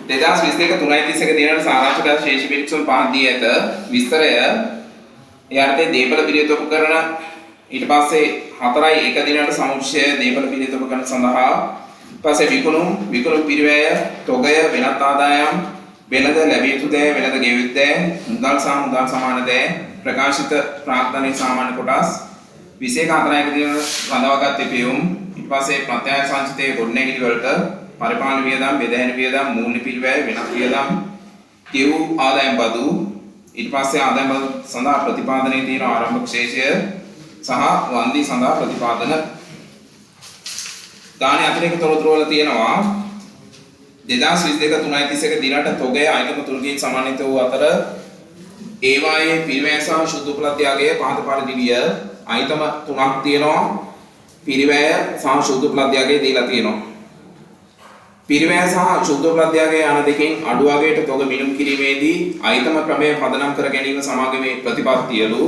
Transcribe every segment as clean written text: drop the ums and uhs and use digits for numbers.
දෙදස් 22 3:31 දිනට සාරාංශක ශේෂ පිරික්සුම් 5 දී ඇත. විස්තරය එයාට දීපල පිළිවෙත උපකරණ ඊට පස්සේ 4:1 දිනට සමුච්චය දීපල පිළිවෙත උපකරණ සඳහා පස්සේ විකුණුම් පිරිවැය තොගය වෙනත් ආදායම් වෙනද ලැබිය යුතු දෑ වෙනද ගෙවිය යුතු දෑ මුදල් සහ මුදල් සමාන දෑ ප්‍රකාශිත ප්‍රාර්ථනීය සාමාන්‍ය කොටස් 24 දින රඳවාගත් පියුම් ඊට පස්සේ ප්‍රත්‍යය සංචිතයේ ගොඩනැගිලි වලට පරිපාලන වියදම් බෙදහැන වියදම් මූල්‍ය පිරිවැය වෙනත් වියදම් කියු ආදායම් බදු ඊට පස්සේ ආදායම් බදු සඳහා ප්‍රතිපාදනයේ තියෙන ආරම්භක ශේෂය සහ වන්දි සඳහා ප්‍රතිපාදන ගානේ අතිරේක තොරතුරු වල තියෙනවා 2022 3:31 දිනට තොගය අයිතම තුනකින් සමන්විත වූ අතර ඒවායේ පිරිවැය සහ ශුද්ධ උපලබ්ධයගේ පහත පරිදි විය අයිතම තුනක් තියෙනවා පිරිවැය සහ ශුද්ධ උපලබ්ධයගේ දීලා තියෙනවා පිරිවැය සහ ශුද්ධ උපලබ්ධයගේ යන දෙකෙන් අඩු වගේට තොග මිනුම් කිරීමේදී අයිතම ක්‍රමය පදනම් කර ගැනීම සමාගමේ ප්‍රතිපත්තියලු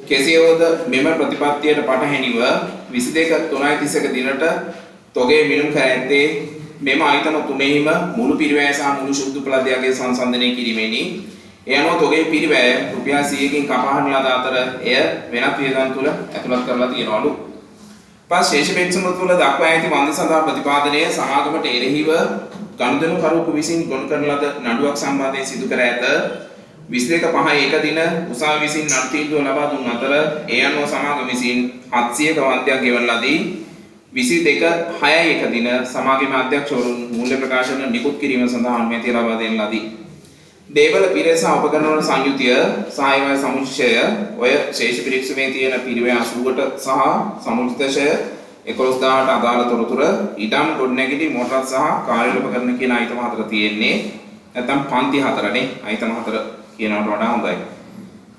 කෙසේවද මෙම ප්‍රතිපත්තියට පටහැනිව 22 3:31 දිනට තොගේ මිනුම් කර ඇත්තේ මෙම ආයතන තුනෙහිම මුළු පිරිවැය සහ මුළු ශුද්ධ උපලබ්ධයගේ සංසන්දනය කිරීමෙනි. එය අනුව තොගේ පිරිවැය රුපියල් 100කින් කපහන ලද අතර එය වෙනත් වියදම් තුල ඇතුළත් කරලා තියෙනවලු. පස් ශේෂ පෙන්සම තුල දක්වා ඇති වන්ද සඳහා ප්‍රතිපාදනයේ සමාගමට එරෙහිව ගනුදෙනු කරුවෙකු විසින් ගොනු කරන ලද නඩුවක් සම්බන්ධයෙන් සිදු කර ඇත. 22/5 දින උසාවි විසින් නඩු තීන්දුව ලබා දුන් අතර ඒ අනුව සමාගම විසින් 700ක වන්දයක් ගෙවන ලදී. 22/6 දින සමාගමේ අධ්‍යක්ෂවරුන් මූල්‍ය ප්‍රකාශන නිකුත් කිරීම සඳහා අනුමැතිය ලබා දෙන ලදී. දේවල පිරිස උපකරණ වල සංයුතිය සායවැය සමුච්චය ඔය ශේෂ පිරික්සමේ තියෙන පිරිවැය 80ට සහ සමුච්චය 11000ට අදාළ තොරතුරු ඊටම ගොඩනැගිලි මොටර් සහ කාර්යාල උපකරණ කියන අයිතම හතර තියෙන්නේ. නැත්නම් පන්ති හතරනේ අයිතම හතර කියනවට වඩා හොඳයි.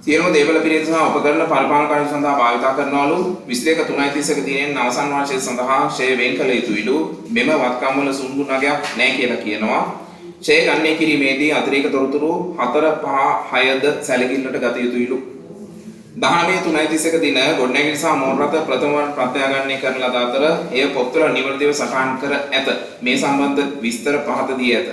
සියලුම දේවල පිරිස සහ උපකරණ පරිපාලන කාර්ය සඳහා භාවිත කරනවලු 22 3:31 දිනෙන් අවසන් වර්ෂය සඳහා ෂේ වෙන් කළ යුතුයිලු. මෙම වත්කම් වල සුන්දු නගයක් නැහැ කියලා කියනවා. ෂේ ගණනය කිරීමේදී අතිරේක තොරතුරු 4 5 6ද සැලකිල්ලට ගත යුතුයිලු. 19 3:31 දින ගොඩනැගිලි සහ මෝටර රථ ප්‍රථම ප්‍රත්‍යාගමනය කරන ලද අතර එය පොත්වල නිවැරදිව සටහන් කර ඇත. මේ සම්බන්ධ විස්තර පහත දී ඇත.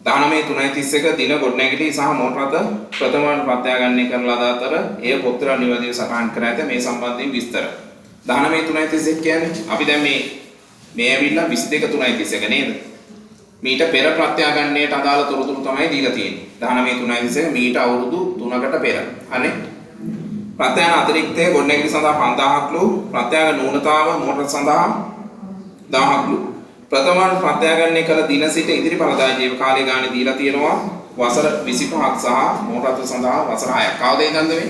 19 3:31 දින ගොඩනැගිලි සහ මෝටර රථ ප්‍රථම ප්‍රත්‍යාගමනය කරන ලද අතර එය පොත්වල නිවැරදිව සටහන් කර ඇත. මේ සම්බන්ධයෙන් විස්තර 19 3:31 කියන්නේ අපි දැන් මේ ඇවිල්ලා 22 3:31 නේද? මීට පෙර ප්‍රත්‍යාගමනයට අදාළ තොරතුරු තමයි දීලා තියෙන්නේ. 19 3:31 මීට අවුරුදු 3කට පෙර. හරි? ප්‍රත්‍යාගමන අතිරික්තයේ ගොඩනැගිලි සඳහා 5000ක්ලු, ප්‍රත්‍යාගමන න්‍යූනතාව මෝටර සඳහා 1000ක්ලු. ප්‍රථම ප්‍රත්‍යාගමනය කළ දින සිට ඉදිරි ඵලදායී ජීව කාලය ගානේ දීලා තියෙනවා වසර 25ක් සහ මෝටර රථ සඳහා වසර 6ක්. කවද ඉඳන්ද මේ?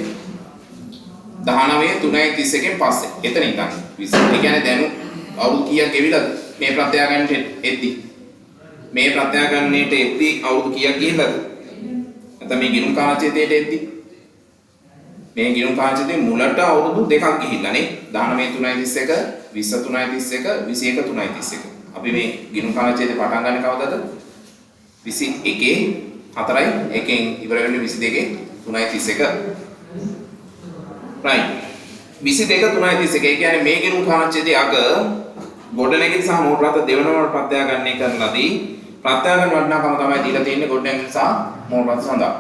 19 3:31 පස්සේ. එතන ඉඳන්. ඒ කියන්නේ දැන් අවුරුදු කීයක් ගෙවිලාද මේ ප්‍රත්‍යාගමනට එද්දී? මේ ප්‍රත්‍යාගමනයට එද්දී අවුරුදු කීයක් ගිහිල්ලාද? නැත්නම් මේ ගිණුම් කාලචේතයට එද්දී? මේ ගිණුම් කාලචේතේ මුලට අවුරුදු දෙකක් ගිහිල්ලා නේ. 19 3:31 20 3:31 21 3:31. අපි මේ ගිණුම් කාලචේතේ පටන් ගන්න කවදද? 21 4යි එකෙන් ඉවර වෙන්නේ 22 3:31. right 22 3:31. ඒ කියන්නේ මේ ගිණුම් කාලචේතේ අග ගොඩනැගිලි සහ මෝටර රථ දෙවනවර ප්‍රත්‍යාගමනය කරන ලදී. ප්‍රත්‍යාගමන වටිනාකම තමයි දීලා තියෙන්නේ ගොඩනැගිලි සහ මෝටර රථ සඳහා.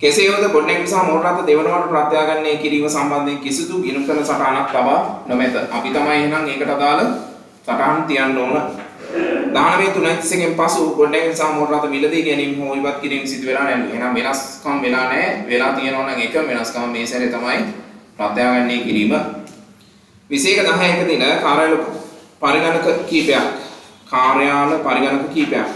කෙසේවද ගොඩනැගිලි සහ මෝටර රථ දෙවනවර ප්‍රත්‍යාගමනය කිරීම සම්බන්ධයෙන් කිසිදු ගිණුම් කරන සටහනක් ලබා නොමැත. අපි තමයි එහෙනම් ඒකට අදාළ සටහන් තියන්න ඕන. 19 3:31 පසු ගොඩනැගිලි සහ මෝටර රථ මිලදී ගැනීම හෝ ඉවත් කිරීම සිදු වෙලා නැහැ. එහෙනම් වෙනස්කම් වෙලා නැහැ. වෙලා තියෙනවා නම් එක වෙනස්කම මේ සැරේ තමයි ප්‍රත්‍යාගමනය කිරීම. 21/10 දින කාර්යාල පරිගණක කීපයක්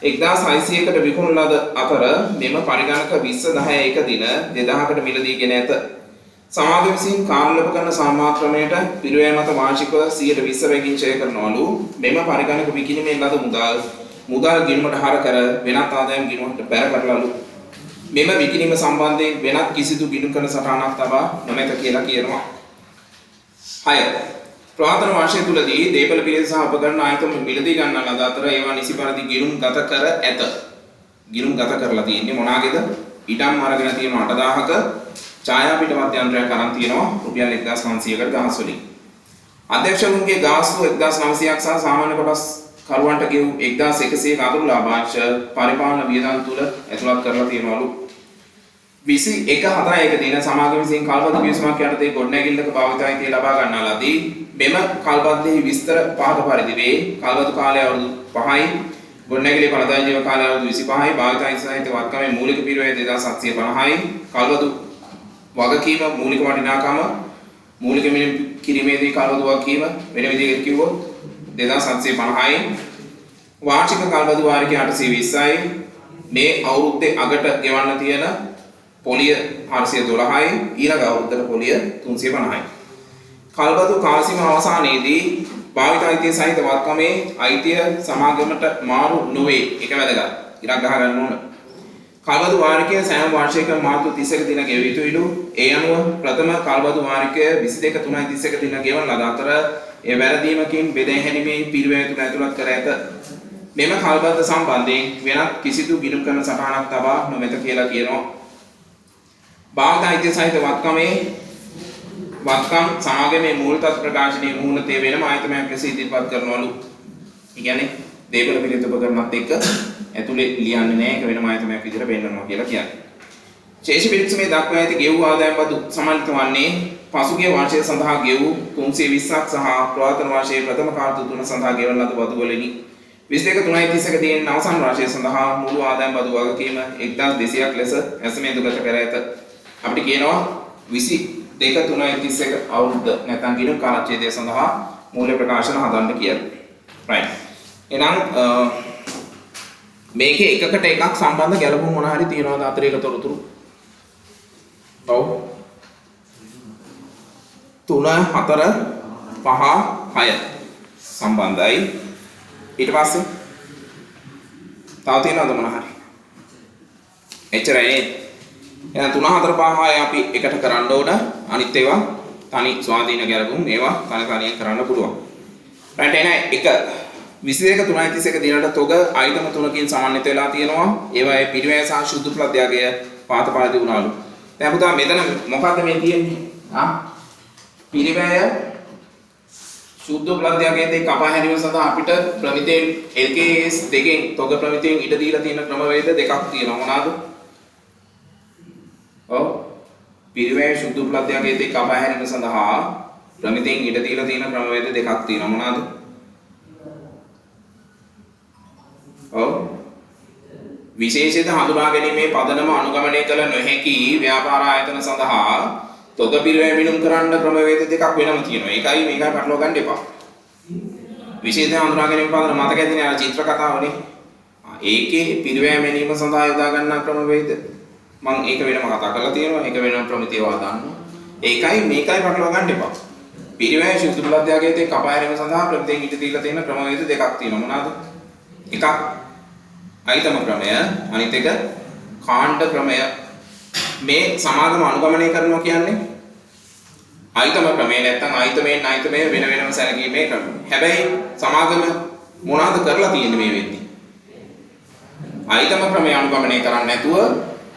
1600කට විකුණු ලද අතර මෙම පරිගණක 20/10 දින 2000කට මිලදී ගෙන ඇත. සමාගම විසින් කාර්යාල උපකරණ සාමාත්‍රණයට පිරිවැය මත වාර්ෂිකව 120 බැගින් ඡය කරනවලු. මෙම පරිගණක විකිණීමේ ලද මුදල් ගිණුමට හර කර වෙනත් ආදායම් ගිණුමට බැර කරලාලු. මෙම විකිණීම සම්බන්ධයෙන් වෙනත් කිසිදු ගිණුම් කරන සටහනක් තබා නොමැත කියලා කියනවා. 6. ප්‍රාථන වර්ෂය තුලදී දේපල පිරිස සහ උපකරණ ආයතන මිලදී ගන්නා ලද අතර ඒවා නිසි පරිදි ගිණුම් ගත කර ඇත. ගිණුම් ගත කරලා තියෙන්නේ මොනාගේද? ඊටම් අරගෙන තියෙන 8000ක ඡායාපිට මධ්‍යන්තරයක් අරන් තියෙනවා රුපියල් 1500කට ගහස් වලින්. අධ්‍යක්ෂකතුන්ගේ ගාස්තු 1900ක් සහ සාමාන්‍ය කොටස් කරුවන්ට ගෙවු 1100ක අතුරු ලාභාංශ පරිපාලන වියදම් තුල ඇතුළත් කරලා තියෙනවලු. 21/4 දින සමාගම විසින් කල්පද කිවිසුමක් යටතේ ගොඩනැගිල්ලක භාවිතයිතිය ලබා ගන්නා ලදී. මෙම කල්පද්දෙහි විස්තර පහත පරිදි වේ. කල්පද කාලය අවුරුදු 5යි. ගොඩනැගිලි පළදායි ජීව කාලය අවුරුදු 25යි. භාවිතයි සහිත වත්කමේ මූලික පිරිවැය 2750යි. කල්පද වගකීම මූලික වටිනාකම මූලික මිනිම් කිරීමේදී කල්පද වගකීම වෙන විදිහකට කිව්වොත් 2750යි. වාර්ෂික කල්පද වාරිකය 820යි. මේ අවුරුද්දේ අගට ගෙවන්න තියෙන පොලිය 412යි. ඊළඟ අවුරුද්දට පොලිය 350යි. කල්පතු කාලසීමාව අවසානයේදී භාවිත අයිතිය සහිත වත්කමේ අයිතිය සමාගමට මාරු නොවේ. ඒක වැදගත්. ඉරක් ගහ ගන්න ඕන. කල්පතු වාරිකය සෑම වාර්ෂිකම මාර්තු 30ක දින ගෙවිය යුතුයිලු. ඒ අනුව ප්‍රථම කල්පතු වාරිකය 22/3/30ක දින ගෙවන ලද අතර ඒ වැරදීමකින් බෙදා හැරීමේ පිරිවැය තුන ඇතුළත් කර ඇත. මෙම කල්පත සම්බන්ධයෙන් වෙනත් කිසිදු ගිණුම් කරන සටහනක් තබා නොමැත කියලා කියනවා. භාවිත අයිතිය සහිත වත්කමේ වත්කම් සමාගමේ මූල තත් ප්‍රකාශනයේ මූලතේ වෙනම ආයතනයක් ලෙස ඉදිරිපත් කරනවලු. ඒ කියන්නේ දේපල පිළිතුර උපකරණත් එක්ක ඇතුලේ ලියන්නේ නැහැ. ඒක වෙනම ආයතනයක් විදිහට පෙන්වනවා කියලා කියන්නේ. ශේෂ පිරික්සමේ දක්වා ඇති ගෙවූ ආදායම් බදු සමන්විත වන්නේ පසුගිය වර්ෂය සඳහා ගෙවූ 320ක් සහ ප්‍රවර්තන වර්ෂයේ ප්‍රථම කාර්තු 3 සඳහා ගෙවන ලද බදු වලිනි. 22/3/30ක දින අවසන් වර්ෂය සඳහා මුළු ආදායම් බදු වගකීම 1200ක් ලෙස ඇසමේදුගත කර ඇත. අපිට කියනවා 22/3/31 අවුරුද්ද නැත්නම් ගිණුම් කාලච්ඡේදය සඳහා මූල්‍ය ප්‍රකාශන හදන්න කියලා. right. එහෙනම් මේකේ එකකට එකක් සම්බන්ධ ගැළපුම් මොන හරි තියනවාද අතරේක තොරතුරු? ඔව්. 3 4 5 6 සම්බන්ධයි. ඊට පස්සේ තව තියෙනවද මොන හරි? එච්චරයි. එහෙනම් 3 4 5 6 අපි එකට කරන්න ඕන. අනිත් ඒවා තනි ස්වාධීන ගැලපුම් ඒවා තනියෙන් කරන්න පුළුවන්. right. එහෙනම් 22/3/31 දිනට තොග ආයිතම 3කින් සමන්විත වෙලා තියෙනවා. ඒවායේ පිරිවැය සහ සුද්ධ ප්‍රත්‍යයගය පාත පරිදි වුණාලු. දැන් පුතා මෙතන මොකද්ද මේ තියෙන්නේ? පිරිවැය සුද්ධ ප්‍රත්‍යයගයේ කපා හැරීම සඳහා අපිට ප්‍රමිතයෙන් LKS දෙකෙන් තොග ප්‍රමිතයෙන් ඊට දීලා තියෙන ක්‍රමවේද දෙකක් තියෙනවා. මොනවාද? ඔව්. පිරිවැය සුද්ධ ප්‍රත්‍යයගයේ කපා හැරීම සඳහා ප්‍රමිතයෙන් ඊට දීලා තියෙන ක්‍රමවේද දෙකක් තියෙනවා. මොනවාද? ඔව්. විශේෂිත හඳුනා ගැනීමේ පදනම අනුගමනය කළ නොහැකි ව්‍යාපාර ආයතන සඳහා තොග පිරිවැය මිනුම් කරන්න ක්‍රමවේද දෙකක් වෙනම තියෙනවා. ඒකයි මේකයි පටලවා ගන්න එපා. විශේෂිත හඳුනා ගැනීම පදනම මතක ඇතිනේ අර චිත්‍ර කතාවනේ. ඒකේ පිරිවැය මැනීම සඳහා යොදා ගන්නා ක්‍රමවේද මම ඒක වෙනම කතා කරලා තියෙනවා. ඒක වෙනම ප්‍රමිතියව දාන්නවා. ඒකයි මේකයි පටලවා ගන්න එපා. පිරිවැය සුද්ධ ප්‍රත්‍යයගයේ කපා හැරීම සඳහා ප්‍රමිතයෙන් ඊට දීලා තියෙන ක්‍රමවේද දෙකක් තියෙනවා. මොනවාද? එකක් අයිතම ක්‍රමය, අනිත් එක කාණ්ඩ ක්‍රමය. මේ සමාගම අනුගමනය කරනවා කියන්නේ අයිතම ක්‍රමය නැත්නම් අයිතමෙන් අයිතමේ වෙන වෙනම සැලකීමේ ක්‍රමය. හැබැයි සමාගම මොනවාද කරලා තියෙන්නේ මේ වෙද්දි? අයිතම ක්‍රමය අනුගමනය කරන්නේ නැතුව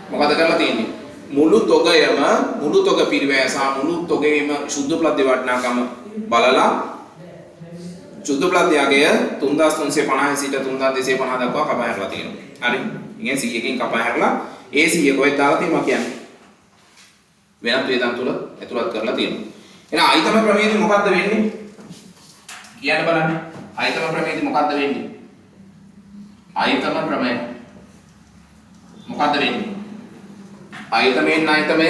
මොකද කරලා තියෙන්නේ? මුළු තොග පිරිවැය සහ මුළු තොගේම සුද්ධ ප්ලද්‍ය වටිනාකම බලලා සුද්ධ ප්ලද්‍යයගය 3350 සිට 3250 දක්වා කපා හැරලා තියෙනවා. හරි. ඉතින් 100කින් කපා හැරලා ඒ 100 කොහෙද දාලා තියෙනවා කියන්නේ? වෙනත් වේදන් තුල ඇතුළත් කරලා තියෙනවා. එහෙනම් අයිතම ක්‍රමයේදී මොකද්ද වෙන්නේ? කියන්න බලන්න. අයිතම ක්‍රමයේදී මොකද්ද වෙන්නේ? අයිතම ක්‍රමය මොකද්ද වෙන්නේ? අයිතමෙන් අයිතමය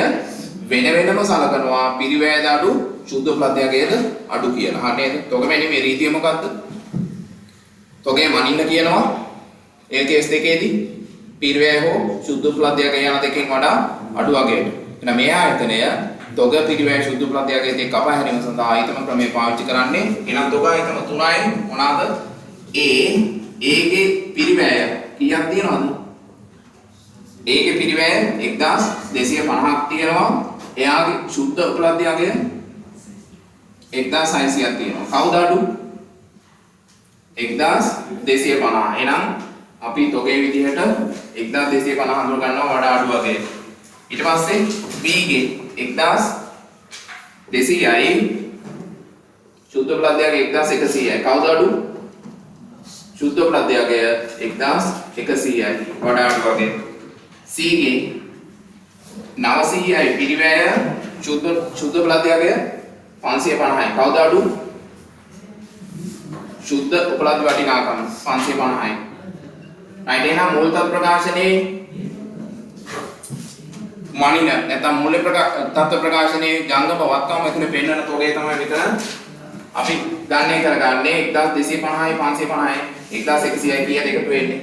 වෙන වෙනම සලකනවා. පිරිවැයද අඩු, සුද්ධ ප්ලද්‍යයගයද අඩු කියලා. හරි නේද? තොග මැනීමේ රීතිය මොකද්ද? තොගේ මනින්න කියනවා. LKS දෙකේදී පිරිවැය හෝ සුද්ධ ප්ලද්‍යයගය යන දෙකෙන් වඩා අඩු වගේට. එහෙනම් මේ ආයතනය තොග පිරිවැය සුද්ධ ප්ලද්‍යයගයේ කපා හැරීම සඳහා ආයතන ක්‍රමය පාවිච්චි කරන්නේ. එහෙනම් තොග ආයතන තුනයි මොනවාද? ඒගේ පිරිවැය කීයක් තියෙනවද? ඒකේ පිරිවැය 1250ක් තියෙනවා. එයාගේ සුද්ධ ප්ලද්‍යයගය 1600ක් තියෙනවා. කවුද අඩු? 1250. එහෙනම් අපි තොගේ විදිහට 1250 හඳුන ගන්නවා වඩා අඩු වගේ. ඊට පස්සේ B ගේ 1200යි සුද්ධ ප්‍රත්‍යයක 1100යි. කවුද අඩු? සුද්ධ ප්‍රත්‍යයක 1100යි. වඩා අඩු වගේ. C ගේ 900යි පිරිවැය සුද්ධ ප්‍රත්‍යයක 550යි. කවුද අඩු? සුද්ධ උපලබ්ධ වටිනාකම 550යි. right එහෙනම් මූල තත්ත්ව ප්‍රකාශනයේ මනින නැත්නම් මූල තත්ත්ව ප්‍රකාශනයේ ජංගම වත්කම මෙතන පෙන්වන තෝගේ තමයි මෙතන අපි ගණනය කරගන්නේ 1250යි 550යි 1100යි කීයද එකතු වෙන්නේ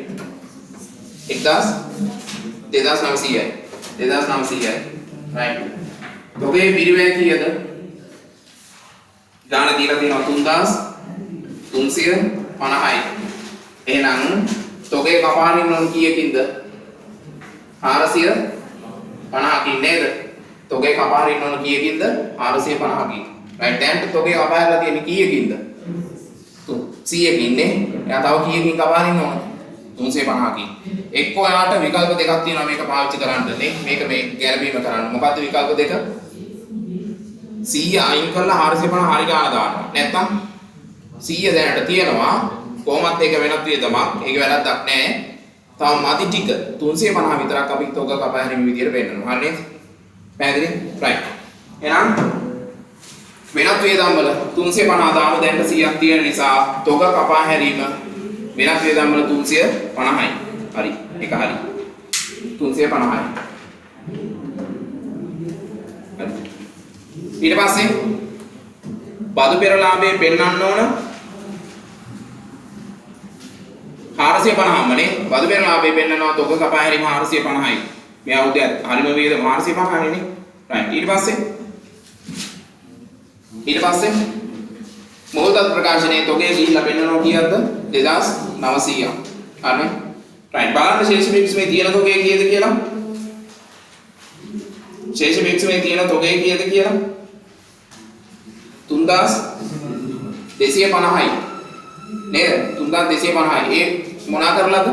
2900යි 2900යි right තෝගේ පිරිවැය කීයද ගාන දීලා තියෙනවා 3350යි එහෙනම් තෝගේ කපාරින් උන් කීයකින්ද 450කින් නේද? තෝගේ කපාරින් උන් කීයකින්ද 450කින් right දැන් තෝගේ කපාරලා තියෙන්නේ කීයකින්ද 100කින් නේ එයා තව කීයකින් කපාරින් ඕන 350කින් එක්කෝ යාට විකල්ප දෙකක් තියෙනවා මේක පාවිච්චි කරන්න නේ මේක මේ ගැළපීම කරන්න මොකද්ද විකල්ප දෙක 100 අයින් කරලා 450 හරි ගාන දානවා නැත්නම් 100 දැනට තියෙනවා කොහොමත් ඒක වෙනත් වියදමක් ඒක වැරද්දක් නෑ තව මදි ටික 350 විතරක් අපි තෝග කපා හැරීම විදියට පෙන්නනවා හරි නේද පැහැදිලි right එහෙනම් වෙනත් වියදම් වල 350 දාම දැන්ට 100ක් තියෙන නිසා තෝග කපා හැරීම වෙනත් වියදම් වල 350යි හරි ඒක හරි 350යි ඊට පස්සේ බදු පෙරලාභයේ පෙන්වන්න ඕන 450ම නේ බදු පෙරලාභයේ පෙන්නනවා තොග කපා හැරීම 450යි මේ අවුදේ හරිම වේද 450යි නේ right ඊට පස්සේ මොහොතත් ප්‍රකාශනයේ තොගේ ගිහිල්ලා පෙන්නනවා කීයක්ද 2900ක් හරි right බලන්න ශේෂ පිරික්සමේ තියෙන තොගේ කීයද කියලා ශේෂ පිරික්සමේ තියෙන තොගේ කීයද කියලා 3250යි නේද 3250යි ඒ මොනා කරලාද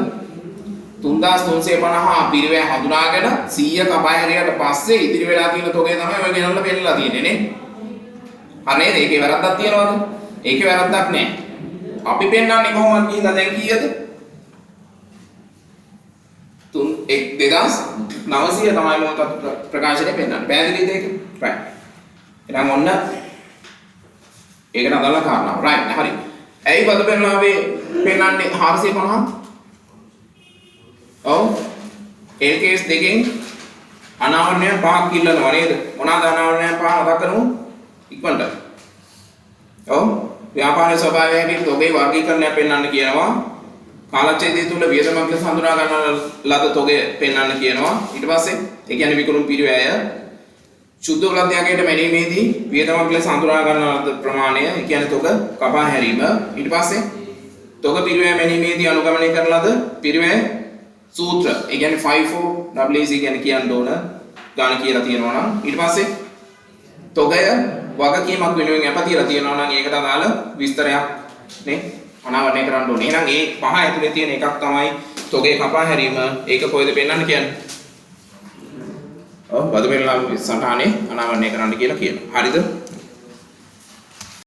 3350 පිරිවැය හඳුනාගෙන 100 කපා හැරියට පස්සේ ඉතිරි වෙලා තියෙන තොගේ තමයි ඔය ගෙනල්ලා පෙන්නලා තියෙන්නේ නේ හරි නේද ඒකේ වැරද්දක් තියනවද ඒකේ වැරද්දක් නැහැ අපි පෙන්නන්නේ කොහොමද කියලා දැන් කීයද 2900 තමයි මොකක්ද ප්‍රකාශනය පෙන්නන්නේ පැහැදිලිද ඒක right එහෙනම් ඔන්න ඒකට අදාළ කාරණාව right හරි ඇයි බදු පෙරලාභයේ පෙන්නන්නේ 450 ඔව් ඒ කේස් දෙකෙන් අනාවරණය පහක් ඉල්ලනවා නේද මොනවාද අනාවරණය පහ මතක් කරමු ඉක්මනට ඔව් ව්‍යාපාරයේ ස්වභාවය හැටියට තොගේ වර්ගීකරණය පෙන්වන්න කියනවා කාලච්ඡේදය තුල වියදමක් ලෙස හඳුනා ගන්න ලද තොගේ පෙන්වන්න කියනවා ඊට පස්සේ ඒ කියන්නේ විකුණුම් පිරිවැය සුද්ධ උපලබ්ධයකට මැනීමේදී වියදමක් ලෙස හඳුනා ගන්න ලද ප්‍රමාණය ඒ කියන්නේ තොග කපා හැරීම ඊට පස්සේ තොග පිරිවැය මැනීමේදී අනුගමනය කරන ලද පිරිවැය සූත්‍ර ඒ කියන්නේ 54WC කියන්නේ කියන්න ඕන ගාන කියලා තියෙනවා නම් ඊට පස්සේ තොගය වගකීමක් වෙනුවෙන් අප තියලා තියෙනවා නම් ඒකට අදාළ විස්තරයක් නේ අනාවරණය කරන්න ඕනේ. එහෙනම් මේ පහ ඇතුලේ තියෙන එකක් තමයි තොගේ කපා හැරීම. ඒක කොහෙද පෙන්වන්න කියන්නේ? ඔව් බදු පෙරලාභ සටහනේ අනාවරණය කරන්න කියලා කියනවා. හරිද?